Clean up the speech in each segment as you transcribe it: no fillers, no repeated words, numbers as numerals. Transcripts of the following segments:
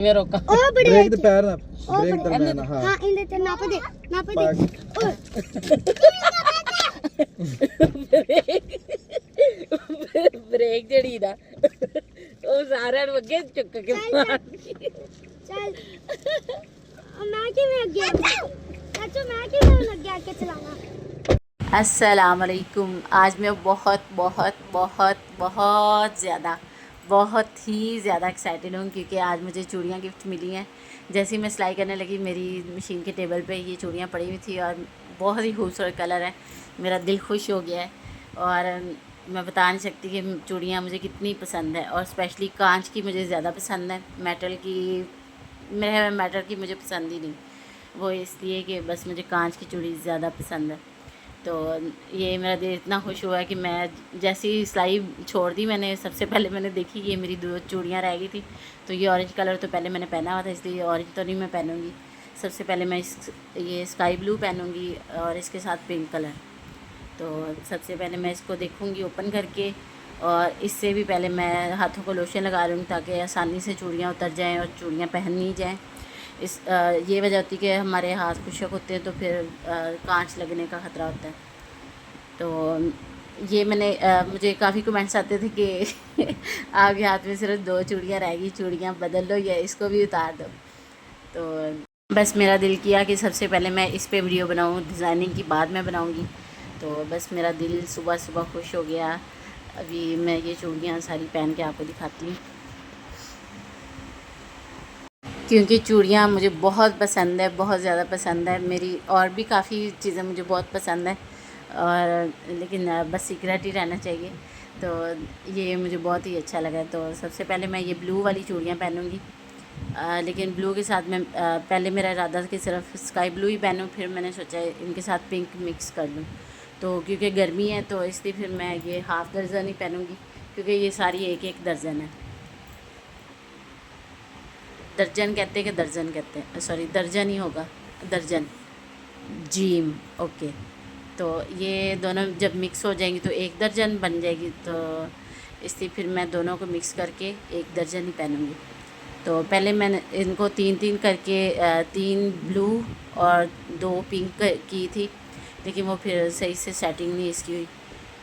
मैं रोका ओ ब्रेक दे पैर ना ब्रेक दरम्यान हां हां इन ते नाप दे ब्रेक जड़ी ना ओ सारे अगे चुक के चल मैं कि मैं अगे चाचू मैं कि मैं अगे आके चलाना। अस्सलाम वालेकुम। आज मैं बहुत ही ज़्यादा एक्साइटेड हूँ क्योंकि आज मुझे चूड़ियाँ गिफ्ट मिली हैं। जैसे ही मैं सिलाई करने लगी मेरी मशीन के टेबल पे ये चूड़ियाँ पड़ी हुई थी और बहुत ही खूबसूरत कलर है। मेरा दिल खुश हो गया है और मैं बता नहीं सकती कि चूड़ियाँ मुझे कितनी पसंद है और स्पेशली कांच की मुझे ज़्यादा पसंद है। मेटल की मुझे पसंद ही नहीं, वो इसलिए कि बस मुझे कांच की चूड़ी ज़्यादा पसंद है। तो ये मेरा दिल इतना खुश हुआ कि मैं जैसे ही सिलाई छोड़ दी मैंने सबसे पहले मैंने देखी ये मेरी 2 चूड़ियाँ रह गई थी। तो ये ऑरेंज कलर तो पहले मैंने पहना हुआ था इसलिए ऑरेंज तो नहीं मैं पहनूँगी। सबसे पहले मैं ये स्काई ब्लू पहनूँगी और इसके साथ पिंक कलर। तो सबसे पहले मैं इसको देखूँगी ओपन करके और इससे भी पहले मैं हाथों को लोशन लगा लूँगी ताकि आसानी से चूड़ियाँ उतर जाएँ और चूड़ियाँ पहनी जाएँ। ये वजह होती है कि हमारे हाथ खुशक होते हैं तो फिर कांच लगने का ख़तरा होता है। तो ये मैंने मुझे काफ़ी कमेंट्स आते थे कि आपके हाथ में सिर्फ 2 चूड़ियाँ रह गई, चूड़ियाँ बदल लो या इसको भी उतार दो। तो बस मेरा दिल किया कि सबसे पहले मैं इस पे वीडियो बनाऊँ, डिज़ाइनिंग की बाद में बनाऊँगी। तो बस मेरा दिल सुबह सुबह खुश हो गया। अभी मैं ये चूड़ियाँ सारी पहन के आपको दिखाती हूँ क्योंकि चूड़ियाँ मुझे बहुत पसंद है, बहुत ज़्यादा पसंद है। मेरी और भी काफ़ी चीज़ें मुझे बहुत पसंद है और लेकिन बस सीक्रेट ही रहना चाहिए। तो ये मुझे बहुत ही अच्छा लगा। तो सबसे पहले मैं ये ब्लू वाली चूड़ियाँ पहनूँगी, लेकिन ब्लू के साथ मैं पहले मेरा इरादा था कि सिर्फ स्काई ब्लू ही पहनूँ, फिर मैंने सोचा इनके साथ पिंक मिक्स कर लूँ। तो क्योंकि गर्मी है तो इसलिए फिर मैं ये हाफ़ दर्जन ही पहनूँगी क्योंकि ये सारी एक दर्जन है। दर्जन कहते हैं कि दर्जन कहते हैं, सॉरी दर्जन ही होगा, दर्जन जीम ओके। तो ये दोनों जब मिक्स हो जाएंगी तो 1 दर्जन बन जाएगी। तो इसलिए फिर मैं दोनों को मिक्स करके 1 दर्जन ही पहनूँगी। तो पहले मैंने इनको 3 करके 3 ब्लू और 2 पिंक की थी, लेकिन वो फिर सही से सेटिंग नहीं इसकी हुई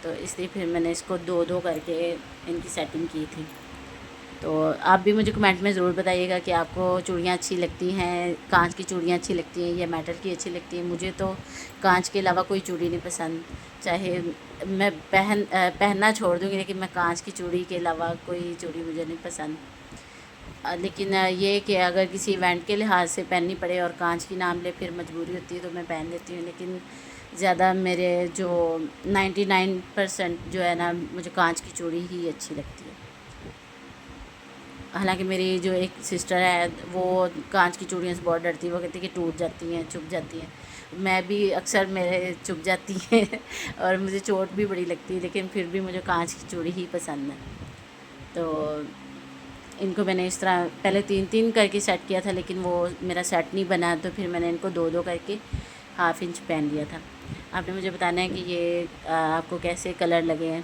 तो इसलिए फिर मैंने इसको 2 करके इनकी सेटिंग की थी। तो आप भी मुझे कमेंट में ज़रूर बताइएगा कि आपको चूड़ियाँ अच्छी लगती हैं, कांच की चूड़ियाँ अच्छी लगती हैं या मेटल की अच्छी लगती हैं। मुझे तो कांच के अलावा कोई चूड़ी नहीं पसंद, चाहे मैं पहनना छोड़ दूँगी लेकिन मैं कांच की चूड़ी के अलावा कोई चूड़ी मुझे नहीं पसंद। लेकिन ये कि अगर किसी इवेंट के लिहाज से पहननी पड़े और कांच की नाम ले फिर मजबूरी होती है तो मैं पहन लेती हूँ। लेकिन ज़्यादा मेरे जो 99% जो है ना मुझे कांच की चूड़ी ही अच्छी लगती है। हालांकि मेरी जो एक सिस्टर है वो कांच की चूड़ियों से बहुत डरती है, वो कहती है कि टूट जाती हैं, चुभ जाती हैं। मैं भी अक्सर मेरे चुभ जाती हैं और मुझे चोट भी बड़ी लगती है, लेकिन फिर भी मुझे कांच की चूड़ी ही पसंद है। तो इनको मैंने इस तरह पहले 3 करके सेट किया था लेकिन वो मेरा सेट नहीं बना तो फिर मैंने इनको 2 करके ½ इंच पहन लिया था। आपने मुझे बताना है कि ये आपको कैसे कलर लगे हैं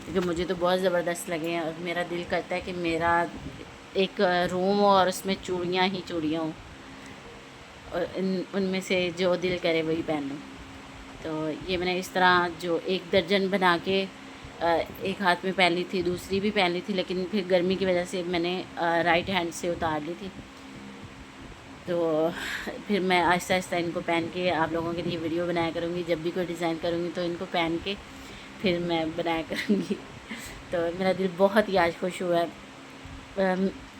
क्योंकि मुझे तो बहुत ज़बरदस्त लगे हैं और मेरा दिल करता है कि मेरा एक रूम हो और उसमें चूड़ियाँ ही चूड़ियाँ हों और उनमें से जो दिल करे वही पहन लूँ। तो ये मैंने इस तरह जो 1 दर्जन बना के एक हाथ में पहन ली थी, दूसरी भी पहन ली थी, लेकिन फिर गर्मी की वजह से मैंने राइट हैंड से उतार ली थी। तो फिर मैं आहिस्ता आहिस्ता इनको पहन के आप लोगों के लिए वीडियो बनाया करूँगी। जब भी कोई डिज़ाइन करूँगी तो इनको पहन के फिर मैं बनाया करूँगी। तो मेरा दिल बहुत ही आज खुश हुआ है,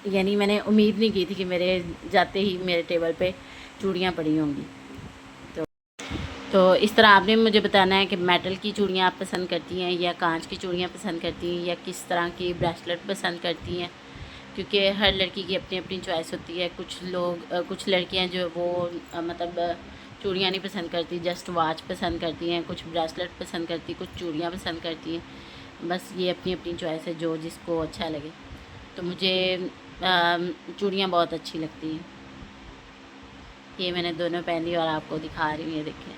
यानी मैंने उम्मीद नहीं की थी कि मेरे जाते ही मेरे टेबल पे चूड़ियाँ पड़ी होंगी। तो इस तरह आपने मुझे बताना है कि मेटल की चूड़ियाँ आप पसंद करती हैं या कांच की चूड़ियाँ पसंद करती हैं या किस तरह की ब्रेसलेट पसंद करती हैं, क्योंकि हर लड़की की अपनी अपनी चॉइस होती है। कुछ लड़कियाँ जो वो मतलब चूड़ियाँ नहीं पसंद करती, जस्ट वॉच पसंद करती हैं, कुछ ब्रेसलेट पसंद करती, कुछ चूड़ियाँ पसंद करती हैं। बस ये अपनी अपनी चॉइस है, जो जिसको अच्छा लगे। तो मुझे चूड़ियाँ बहुत अच्छी लगती हैं। ये मैंने दोनों पहन ली और आपको दिखा रही हूँ, ये देखिए।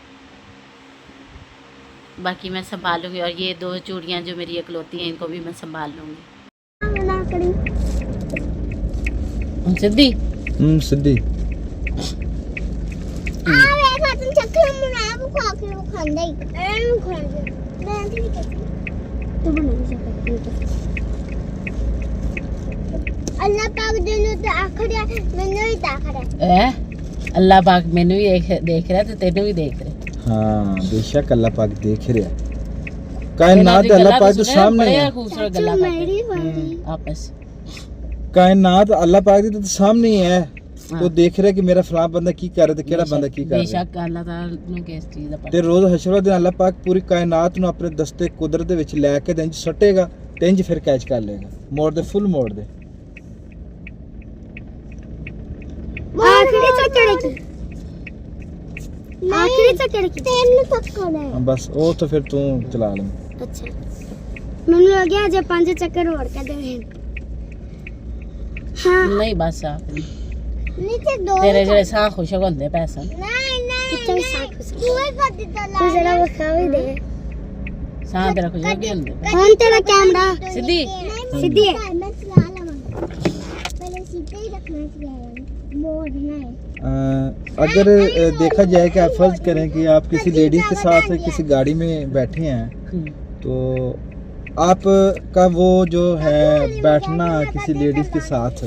बाकी मैं संभाल लूँगी और ये 2 चूड़ियाँ जो मेरी इकलौती हैं इनको भी मैं संभाल लूँगी। सीधी सीधी ਆ ਵੇ ਖਾਤਨ ਚੱਕਰ ਬਣਾਇਆ ਉਹ ਖਾ ਕੇ ਉਹ ਖਾਂਦਾ ਹੀ ਐਨੂੰ ਖਾਂਦਾ ਮੈਂ ਨਹੀਂ ਕਰਦੀ ਤੂੰ ਬਣਾ ਨਹੀਂ ਸਕਦੀ ਅੱਲਾਹ ਪਾਕ ਦੇ ਨੂੰ ਤਾਂ ਆਖੜਿਆ ਮੈਨੂੰ ਹੀ ਤਾਂ ਆਖੜਿਆ है अल्लाह पाक मैनू भी देख रहा है तो तेनू भी देख रहा है। हाँ बेशक अल्लाह पाक देख रहा है कायनात अल्लाह पाक के सामने है खूबसूरत चाचू गल्ला मेरी वाली आपस कायनात अल्लाह पाक दी तो सामने ही है वो देख रहा है कि मेरा फलां बंदा की कर रहा है ते केड़ा बंदा की कर रहा है बेशक अल्लाह ताला ने किस चीज दा ਤੇ ਰੋਜ਼ ਹਸ਼ਰ ਵਾਲੇ ਦਿਨ ਅੱਲਾਹ ਪਾਕ ਪੂਰੀ ਕਾਇਨਾਤ ਨੂੰ ਆਪਣੇ ਦਸਤੇ ਕੁਦਰਤ ਦੇ ਵਿੱਚ ਲੈ ਕੇ ਤੇ ਇੰਜ ਸੱਟੇਗਾ ਤੇ ਇੰਜ ਫਿਰ ਕੈਚ ਕਰ ਲੇਗਾ ਮੋੜ ਦੇ ਫੁੱਲ ਮੋੜ ਦੇ ਆਖਰੀ ਚੱਕਰ ਕੀ ਆਖਰੀ ਚੱਕਰ ਕੀ ਤੈਨੂੰ ਚੱਕਰ ਹੈ ਹਾਂ, ਬਸ ਉਹ ਤਾਂ ਫਿਰ ਤੂੰ ਚਲਾ ਲੈ ਅੱਛਾ ਮੈਨੂੰ ਲੱਗਿਆ ਜੇ 5 ਚੱਕਰ ਹੋਰ ਕਰ ਦੇਵੇਂ ਹਾਂ नहीं बस आप ਨੀਚੇ ਦੋ तेरे जेड़े साह खुशक होंदे पैसा ਨਹੀਂ ਕਿੱਥੇ ਸਾਖ ਤੂੰ ਹੀ ਕਰ ਦਿੱਤਾ ਲਾ ਤੂੰ ਜਰਾ ਵਿਖਾ ਵੀ ਦੇ साह तेरा खुशक ही होंदे ਹੁਣ ਤੇਰਾ ਕੈਮਰਾ सीधी ਸਿੱਧੀ ਹੈ ਮੈਂ ਚਲਾ ਲਵਾਂਗਾ ਪਹਿਲੇ ਸਿੱਧੇ ਹੀ ਰੱਖਣਾ ਚਾਹੀਦਾ ਮੋੜਨਾ है अगर देखा जाए कि आप फर्ज करें कि आप किसी लेडीज के साथ किसी गाड़ी में बैठे हैं तो आपका वो जो है बैठना किसी लेडीज के साथ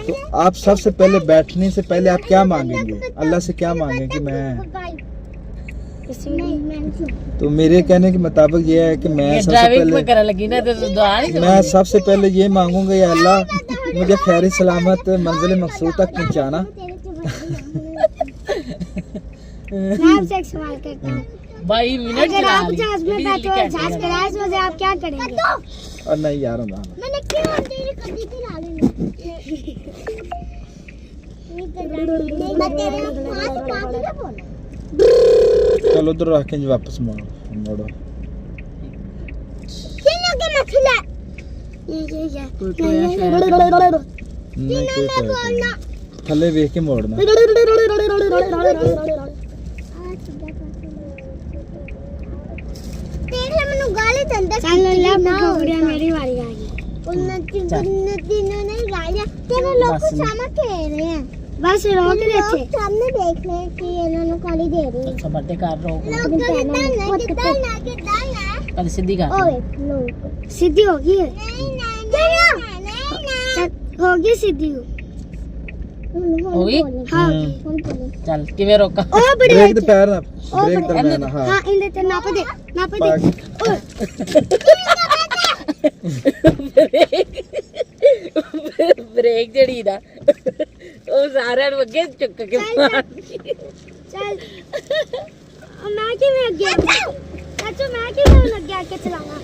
तो आप सबसे पहले बैठने से पहले आप क्या मांगेंगे अल्लाह से क्या मांगेंगे कि मैं तो मेरे कहने के मुताबिक ये है कि मैं सबसे ड्राइविंग में पहले करने लगी ना तो दुआ नहीं मैं सबसे पहले ये मांगूंगा या अल्लाह मुझे खैर सलामत मंजिल मकसूद तक पहुंचाना मैं आपसे एक सवाल करता हूँ भाई मिनट अगर चला आप ली। जहाज में अभी बैठे क्या और जहाज करेगा? क्रैश हो जाए आप क्या करेंगे और नहीं यार होना मैंने क्यों तेरी कभी खिला लेनी मैं तेरे हाथ पानी का बोला चलो उधर रख के वापस मोड़ो किन के मैं खिला ये कोई तो ऐसा नहीं कोई बोलना थले देख के मोड़ना तेरे मनु गाली चंदा चल ले पकड़िया मेरी बारी आ गई उन्नति ने गालियां तेरे लोग बस को सामा कह रहे हैं बस रोक रहे थे सामने देख रहे हैं कि इन्होंने गाली दे रही है अच्छा बर्थडे कर रो लोग कितना कल सीधी कर ओए लोग सीधी होगी नहीं होगी सीधी होगी हाँ चल किवें रोका ओ बड़ी ब्रेक दे पैर ना ब्रेक दरमियान हां हाँ इनके ते नाप दे ब्रेक जड़ी ना ਉਹ ਸਾਰਿਆਂ ਨੂੰ ਅੱਗੇ ਚੁੱਕ ਕੇ ਮਾਰਦੀ चल मैं कि मैं अगे चाचू मैं कि मैं अगे आके चलाऊंगा